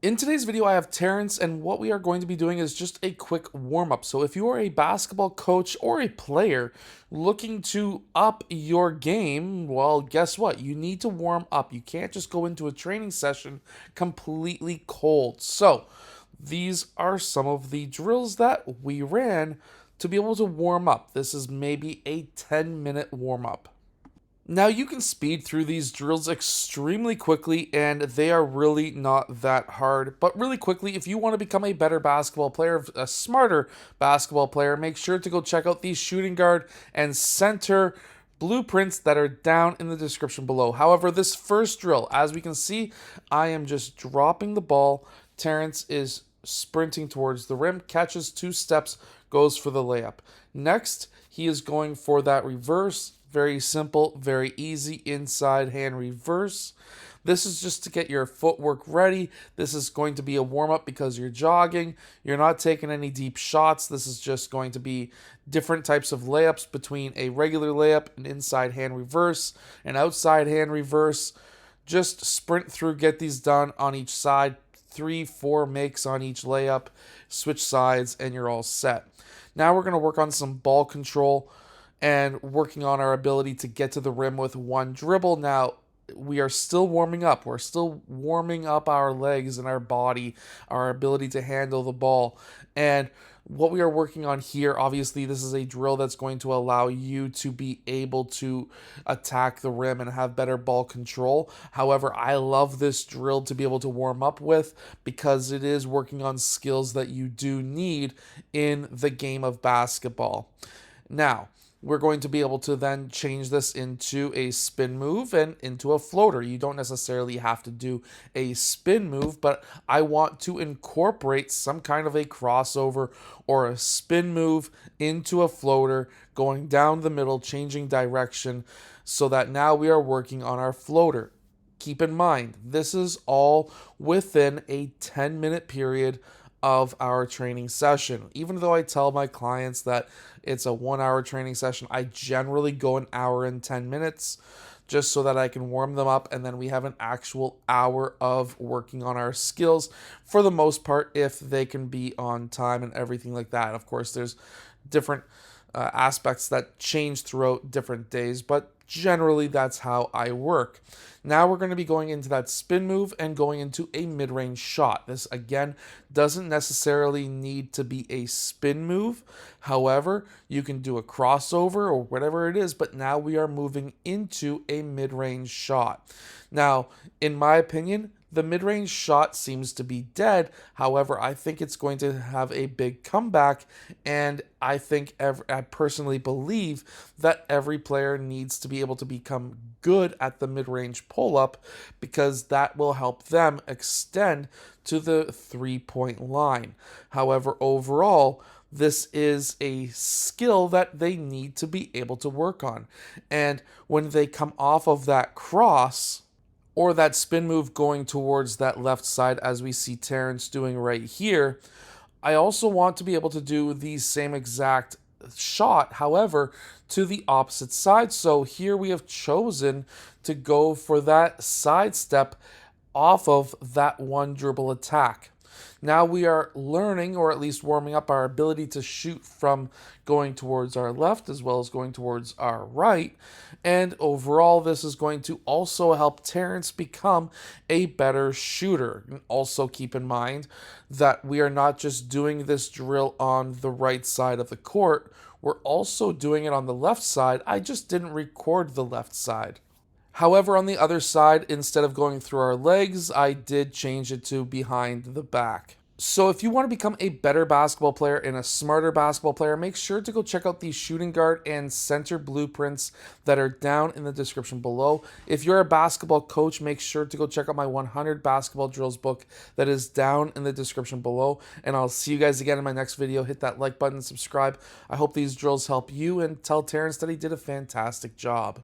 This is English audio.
In today's video, I have Terrence, and what we are going to be doing is just a quick warm-up. So if you are a basketball coach or a player looking to up your game, well, guess what? You need to warm up. You can't just go into a training session completely cold. So these are some of the drills that we ran to be able to warm up. This is maybe a 10-minute warm-up. Now, you can speed through these drills extremely quickly, and they are really not that hard. But really quickly, if you want to become a better basketball player, a smarter basketball player, make sure to go check out these shooting guard and center blueprints that are down in the description below. However, this first drill, as we can see, I am just dropping the ball. Terrence is sprinting towards the rim, catches 2 steps, goes for the layup. Next, he is going for that reverse. Very simple, very easy inside hand reverse. This is just to get your footwork ready. This is going to be a warm-up because you're jogging. You're not taking any deep shots. This is just going to be different types of layups between a regular layup, an inside hand reverse, an outside hand reverse. Just sprint through, get these done on each side. 3-4 makes on each layup. Switch sides, and you're all set. Now we're going to work on some ball control and working on our ability to get to the rim with one dribble. Now, we are still warming up. We're still warming up our legs and our body, our ability to handle the ball. And what we are working on here, obviously, this is a drill that's going to allow you to be able to attack the rim and have better ball control. However, I love this drill to be able to warm up with because it is working on skills that you do need in the game of basketball. Now, we're going to be able to then change this into a spin move and into a floater. You don't necessarily have to do a spin move, but I want to incorporate some kind of a crossover or a spin move into a floater, going down the middle, changing direction, so that now we are working on our floater. Keep in mind, this is all within a 10-minute period of our training session. Even though I tell my clients that it's a 1 hour training session, I generally go an hour and 10 minutes just so that I can warm them up, and then we have an actual hour of working on our skills for the most part, if they can be on time and everything like that. Of course, there's different aspects that change throughout different days, but generally that's how I work. Now we're going to be going into that spin move and going into a mid-range shot. This, again, doesn't necessarily need to be a spin move. However, you can do a crossover or whatever it is, but now we are moving into a mid-range shot. Now, in my opinion, the mid-range shot seems to be dead. However, I think it's going to have a big comeback, and I personally believe that every player needs to be able to become good at the mid-range pull-up, because that will help them extend to the 3-point line. However, overall, this is a skill that they need to be able to work on. And when they come off of that cross, or that spin move going towards that left side, as we see Terrence doing right here, I also want to be able to do the same exact shot, however, to the opposite side. So here we have chosen to go for that sidestep off of that one dribble attack. Now we are learning, or at least warming up, our ability to shoot from going towards our left as well as going towards our right. And overall, this is going to also help Terrence become a better shooter. And also keep in mind that we are not just doing this drill on the right side of the court, we're also doing it on the left side. I just didn't record the left side. However, on the other side, instead of going through our legs, I did change it to behind the back. So if you want to become a better basketball player and a smarter basketball player, make sure to go check out these shooting guard and center blueprints that are down in the description below. If you're a basketball coach, make sure to go check out my 100 basketball drills book that is down in the description below. And I'll see you guys again in my next video. Hit that like button, subscribe. I hope these drills help you, and tell Terrence that he did a fantastic job.